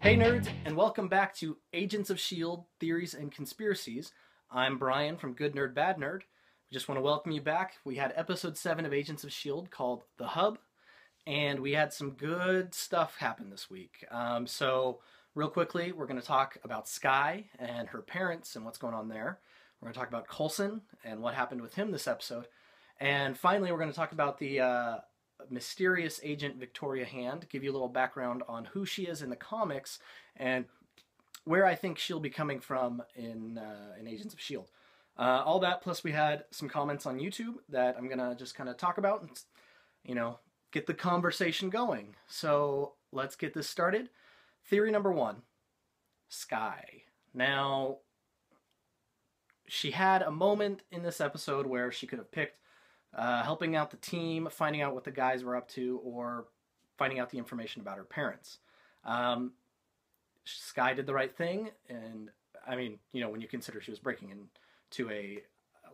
Hey nerds, and welcome back to Agents of S.H.I.E.L.D. Theories and Conspiracies. I'm Brian from Good Nerd Bad Nerd. We just want to welcome you back. We had episode 7 of Agents of S.H.I.E.L.D. called The Hub, and we had some good stuff happen this week. So real quickly, we're going to talk about Skye and her parents and what's going on there. We're going to talk about Coulson and what happened with him this episode. And finally, we're going to talk about the mysterious agent Victoria Hand, give you a little background on who she is in the comics and where I think she'll be coming from in Agents of S.H.I.E.L.D. All that, plus we had some comments on YouTube that I'm going to just kind of talk about and, get the conversation going. So let's get this started. Theory number 1, Skye. Now, she had a moment in this episode where she could have picked helping out the team, finding out what the guys were up to, or finding out the information about her parents. Skye did the right thing, and I mean, when you consider she was breaking into a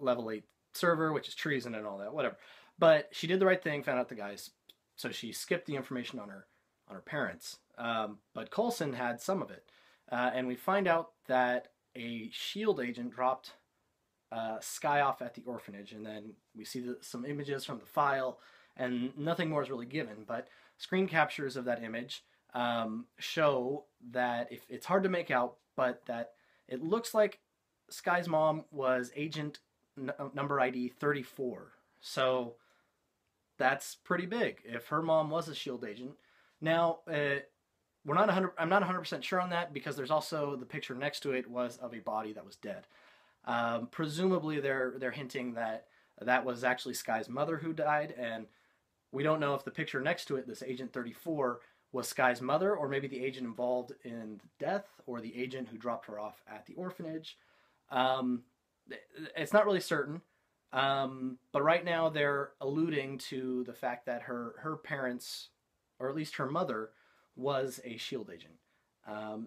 level 8 server, which is treason and all that, whatever. But she did the right thing, found out the guys, so she skipped the information on her parents. But Coulson had some of it, and we find out that a S.H.I.E.L.D. agent dropped Skye off at the orphanage, and then we see some images from the file, and nothing more is really given, but screen captures of that image show that if it's hard to make out, but that it looks like Skye's mom was agent number ID 34. So that's pretty big if her mom was a S.H.I.E.L.D. agent. Now, I'm not 100% sure on that, because there's also the picture next to it was of a body that was dead. Presumably they're hinting that that was actually Skye's mother who died, and we don't know if the picture next to it, this Agent 34, was Skye's mother, or maybe the agent involved in the death, or the agent who dropped her off at the orphanage. It's not really certain, but right now they're alluding to the fact that her parents, or at least her mother, was a S.H.I.E.L.D. agent.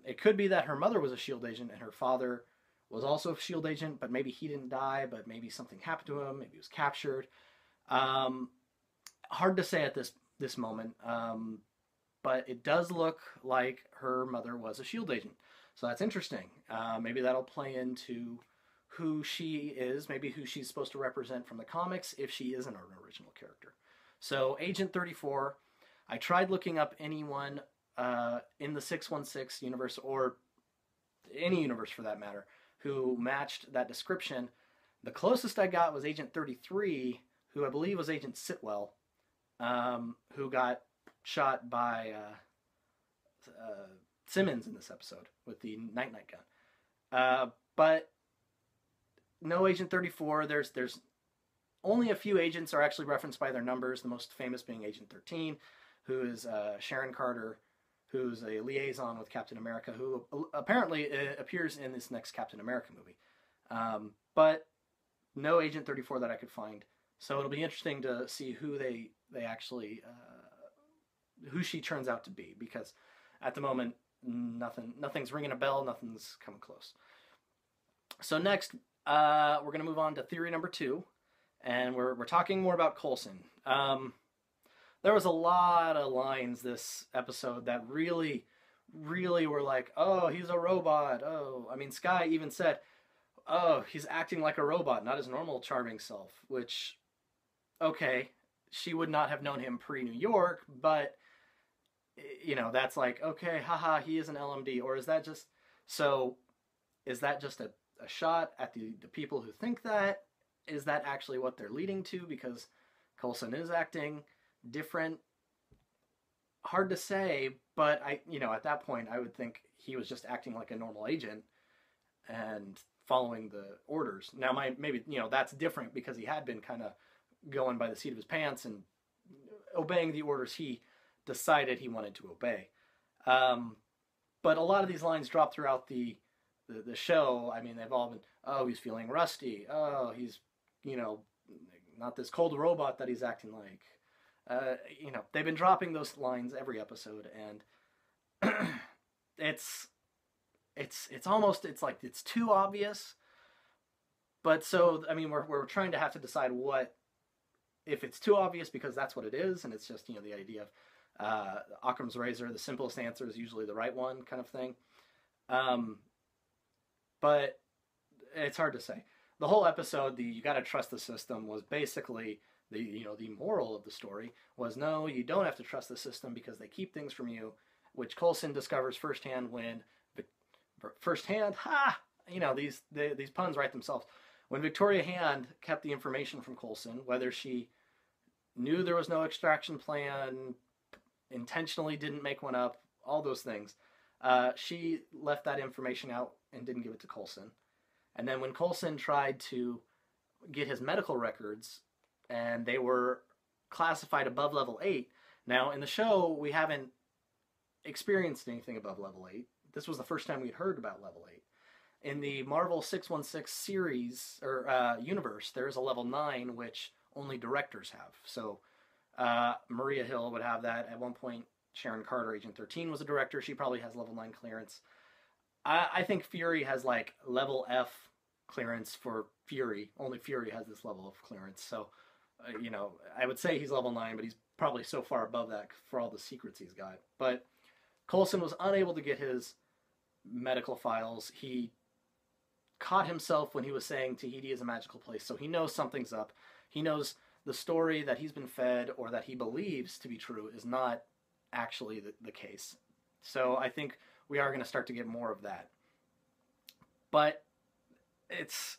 It could be that her mother was a S.H.I.E.L.D. agent and her father was also a S.H.I.E.L.D. agent, but maybe he didn't die, but maybe something happened to him, maybe he was captured. Hard to say at this moment, but it does look like her mother was a S.H.I.E.L.D. agent. So that's interesting. Maybe that'll play into who she is, maybe who she's supposed to represent from the comics, if she isn't an original character. So Agent 34, I tried looking up anyone in the 616 universe, or any universe for that matter, who matched that description. The closest I got was Agent 33, who I believe was Agent Sitwell, who got shot by Simmons in this episode with the night-night gun. But no Agent 34. There's only a few agents are actually referenced by their numbers, the most famous being Agent 13, who is Sharon Carter, who's a liaison with Captain America, who apparently appears in this next Captain America movie. But no Agent 34 that I could find. So it'll be interesting to see who they actually, who she turns out to be, because at the moment, nothing's ringing a bell, nothing's coming close. So next, we're going to move on to theory number 2, and we're talking more about Coulson. There was a lot of lines this episode that really were like, oh, he's a robot. Oh, I mean, Skye even said, oh, he's acting like a robot, not his normal charming self, which, okay, she would not have known him pre-New York, but, that's like, okay, haha, he is an LMD, or is that just a shot at the people who think that? Is that actually what they're leading to, because Coulson is acting different? Hard to say, but at that point I would think he was just acting like a normal agent and following the orders. Now maybe that's different, because he had been kind of going by the seat of his pants and obeying the orders he decided he wanted to obey. But a lot of these lines drop throughout the show. I mean, they've all been, oh, he's feeling rusty, oh, he's not this cold robot that he's acting like. They've been dropping those lines every episode, and it's almost, it's like it's too obvious. But so, I mean, we're trying to have to decide what, if it's too obvious because that's what it is, and it's just, the idea Occam's razor, the simplest answer is usually the right one, kind of thing. Um, but it's hard to say. The whole episode, the "you got to trust the system" was basically the moral of the story was no, you don't have to trust the system because they keep things from you, which Coulson discovers firsthand when firsthand ha these puns write themselves. When Victoria Hand kept the information from Coulson, whether she knew there was no extraction plan, intentionally didn't make one up, all those things, she left that information out and didn't give it to Coulson. And then when Coulson tried to get his medical records and they were classified above level 8, now in the show we haven't experienced anything above level 8. This was the first time we'd heard about level 8. In the Marvel 616 series or universe, there's a level 9 which only directors have. So Maria Hill would have that. At one point, Sharon Carter, Agent 13, was a director. She probably has level 9 clearance. I think Fury has like level F clearance for Fury. Only Fury has this level of clearance. So, I would say he's level 9, but he's probably so far above that for all the secrets he's got. But Coulson was unable to get his medical files. He caught himself when he was saying Tahiti is a magical place, so he knows something's up. He knows the story that he's been fed or that he believes to be true is not actually the case. So I think we are going to start to get more of that. But it's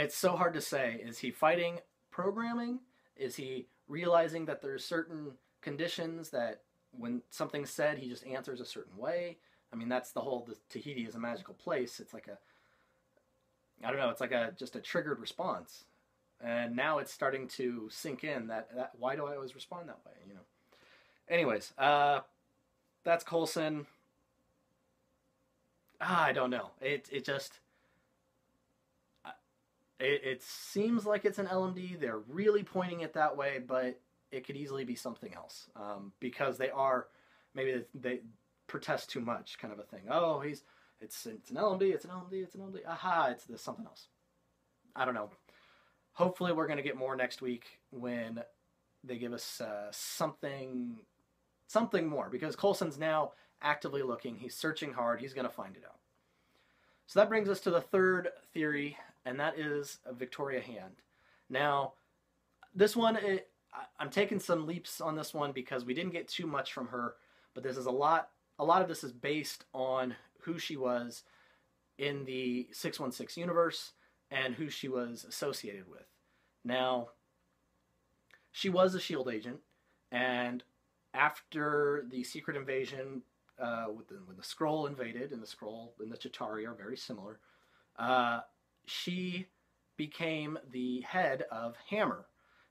so hard to say. Is he fighting programming? Is he realizing that there's certain conditions that when something's said, he just answers a certain way? I mean, that's the Tahiti is a magical place. It's like it's like just a triggered response. And now it's starting to sink in that why do I always respond that way, Anyways, that's Coulson. I don't know. It seems like it's an LMD. They're really pointing it that way, but it could easily be something else because maybe they protest too much, kind of a thing. Oh, it's an LMD. It's an LMD. It's an LMD. Aha! It's this something else. I don't know. Hopefully, we're going to get more next week when they give us something more because Coulson's now actively looking. He's searching hard. He's going to find it out. So that brings us to the third theory, and that is Victoria Hand. Now, this one, I'm taking some leaps on this one because we didn't get too much from her, but this is a lot of this is based on who she was in the 616 universe and who she was associated with. Now, she was a S.H.I.E.L.D. agent, and after the secret invasion, when the Skrull invaded, and the Skrull and the Chitauri are very similar, she became the head of H.A.M.M.E.R.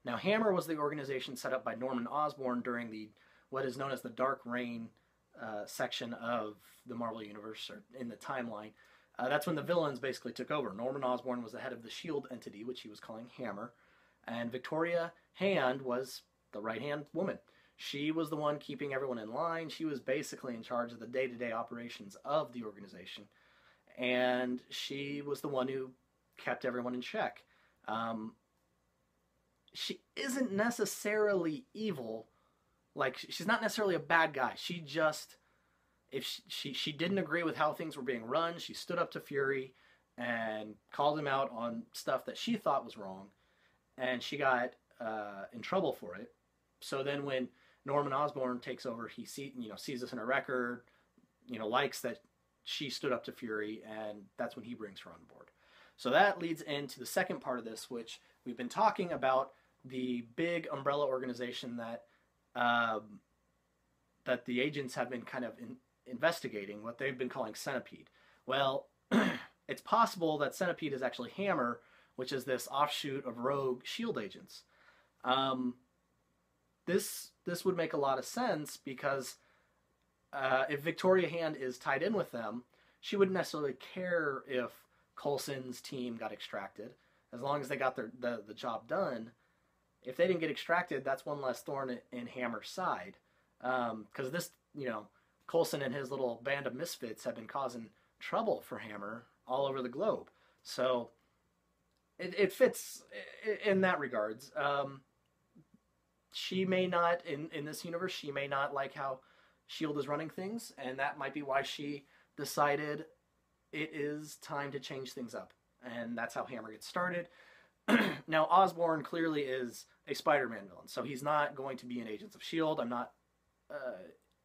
Now, H.A.M.M.E.R was the organization set up by Norman Osborn during what is known as the Dark Reign section of the Marvel Universe, or in the timeline. That's when the villains basically took over. Norman Osborn was the head of the S.H.I.E.L.D. entity, which he was calling H.A.M.M.E.R. And Victoria Hand was the right-hand woman. She was the one keeping everyone in line. She was basically in charge of the day-to-day operations of the organization. And she was the one who kept everyone in check. She isn't necessarily evil. Like, she's not necessarily a bad guy. She just, if she didn't agree with how things were being run, she stood up to Fury and called him out on stuff that she thought was wrong. And she got in trouble for it. So then when Norman Osborn takes over, he sees this in her record, likes that she stood up to Fury, and that's when he brings her on board. So that leads into the second part of this, which we've been talking about, the big umbrella organization that that the agents have been kind of investigating, what they've been calling Centipede. Well, it's possible that Centipede is actually H.A.M.M.E.R, which is this offshoot of rogue S.H.I.E.L.D. agents. This would make a lot of sense because if Victoria Hand is tied in with them, she wouldn't necessarily care if Coulson's team got extracted, as long as they got the job done. If they didn't get extracted, that's one less thorn in H.A.M.M.E.R's side. Because this, Coulson and his little band of misfits have been causing trouble for H.A.M.M.E.R all over the globe. So it fits in that regards. she may not, in this universe, she may not like how S.H.I.E.L.D. is running things, and that might be why she decided it is time to change things up. And that's how H.A.M.M.E.R gets started. Now, Osborn clearly is a Spider-Man villain, so he's not going to be in Agents of S.H.I.E.L.D. I'm not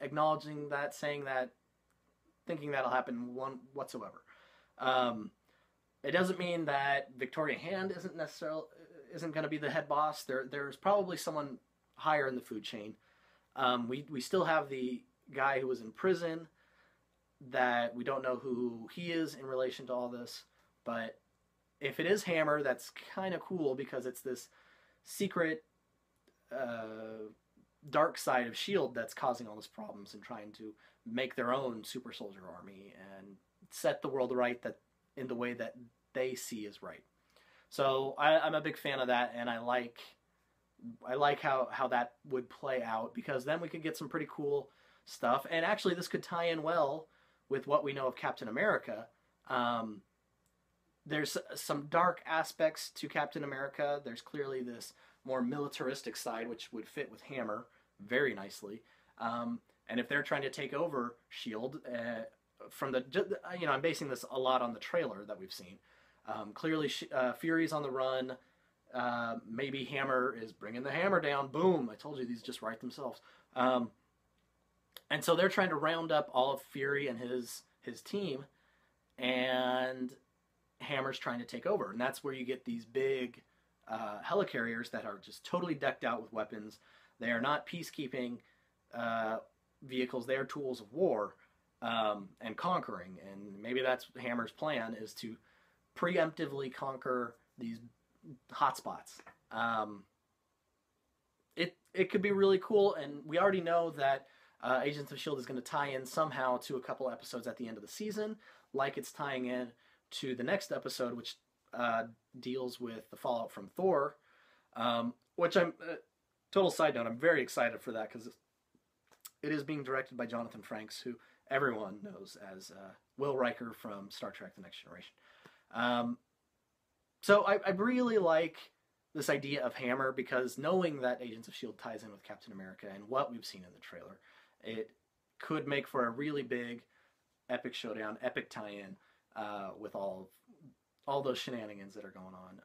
acknowledging that, saying that, thinking that'll happen whatsoever. It doesn't mean that Victoria Hand isn't going to be the head boss. There's probably someone higher in the food chain. We still have the guy who was in prison that we don't know who he is in relation to all this. But if it is H.A.M.M.E.R, that's kind of cool because it's this secret dark side of S.H.I.E.L.D. that's causing all these problems and trying to make their own super soldier army and set the world right in the way that they see as right. So I'm a big fan of that, and I like how that would play out, because then we could get some pretty cool stuff. And actually, this could tie in well with what we know of Captain America. There's some dark aspects to Captain America. There's clearly this more militaristic side, which would fit with H.A.M.M.E.R very nicely. And if they're trying to take over S.H.I.E.L.D., I'm basing this a lot on the trailer that we've seen. Clearly, Fury's on the run. Maybe H.A.M.M.E.R is bringing the hammer down. Boom! I told you, these just write themselves. And so they're trying to round up all of Fury and his team, and H.A.M.M.E.R's trying to take over. And that's where you get these big helicarriers that are just totally decked out with weapons. They are not peacekeeping vehicles. They are tools of war and conquering. And maybe that's H.A.M.M.E.R's plan, is to preemptively conquer these hotspots. It could be really cool, and we already know that Agents of S.H.I.E.L.D. is going to tie in somehow to a couple episodes at the end of the season, like it's tying in to the next episode, which deals with the fallout from Thor, which I'm, total side note, I'm very excited for that, because it is being directed by Jonathan Frakes, who everyone knows as Will Riker from Star Trek The Next Generation. So I really like this idea of H.A.M.M.E.R, because knowing that Agents of S.H.I.E.L.D. ties in with Captain America and what we've seen in the trailer, it could make for a really big, epic showdown, epic tie-in with all those shenanigans that are going on.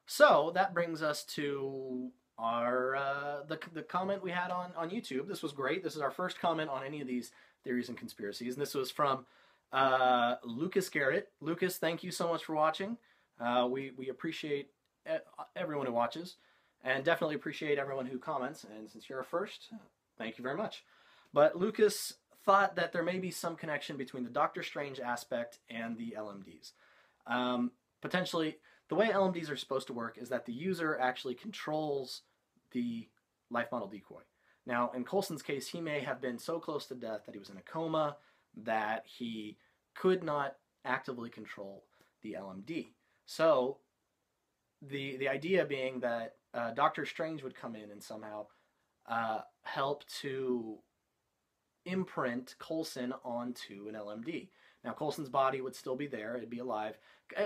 So that brings us to our the comment we had on YouTube. This was great. This is our first comment on any of these theories and conspiracies, and this was from Lucas Garrett. Lucas, thank you so much for watching. We appreciate everyone who watches, and definitely appreciate everyone who comments. And since you're our first, thank you very much. But Lucas thought that there may be some connection between the Doctor Strange aspect and the LMDs. Potentially, the way LMDs are supposed to work is that the user actually controls the life model decoy. Now, in Coulson's case, he may have been so close to death that he was in a coma that he could not actively control the LMD. So, the idea being that Doctor Strange would come in and somehow help to imprint Coulson onto an LMD. Now, Coulson's body would still be there; it'd be alive.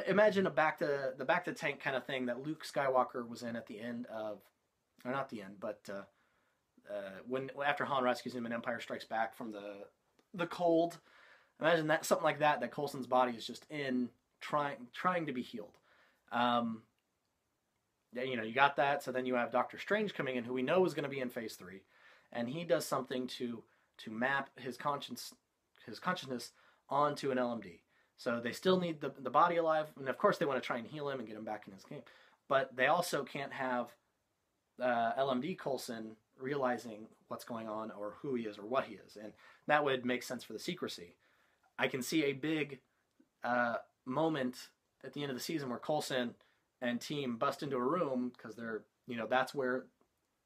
Imagine the back to tank kind of thing that Luke Skywalker was in at the end of, or not the end, but after Han rescues him in Empire Strikes Back from the cold. Imagine that, something like that Coulson's body is just in, trying to be healed. You got that. So then you have Doctor Strange coming in, who we know is going to be in Phase 3, and he does something to map his consciousness onto an LMD. So they still need the body alive, and of course they want to try and heal him and get him back in his game. But they also can't have LMD Coulson realizing what's going on or who he is or what he is, and that would make sense for the secrecy. I can see a big moment at the end of the season where Coulson and team bust into a room, because they're, that's where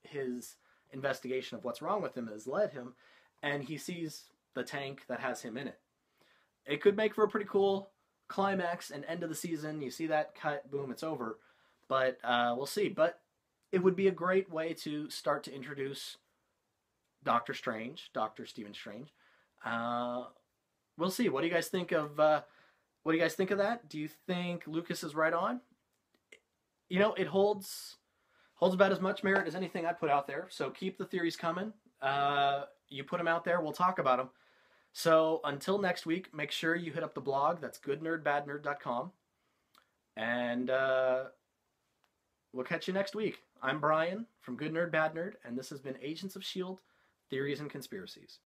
his investigation of what's wrong with him has led him, and he sees the tank that has him in it. It could make for a pretty cool climax and end of the season. You see that cut, boom, it's over. But we'll see. But it would be a great way to start to introduce Doctor Stephen Strange. We'll see. What do you guys think of that? Do you think Lucas is right on? It holds holds about as much merit as anything I put out there. So keep the theories coming. You put them out there, we'll talk about them. So until next week, make sure you hit up the blog. That's goodnerdbadnerd.com. And we'll catch you next week. I'm Brian from Good Nerd Bad Nerd, and this has been Agents of S.H.I.E.L.D. Theories and Conspiracies.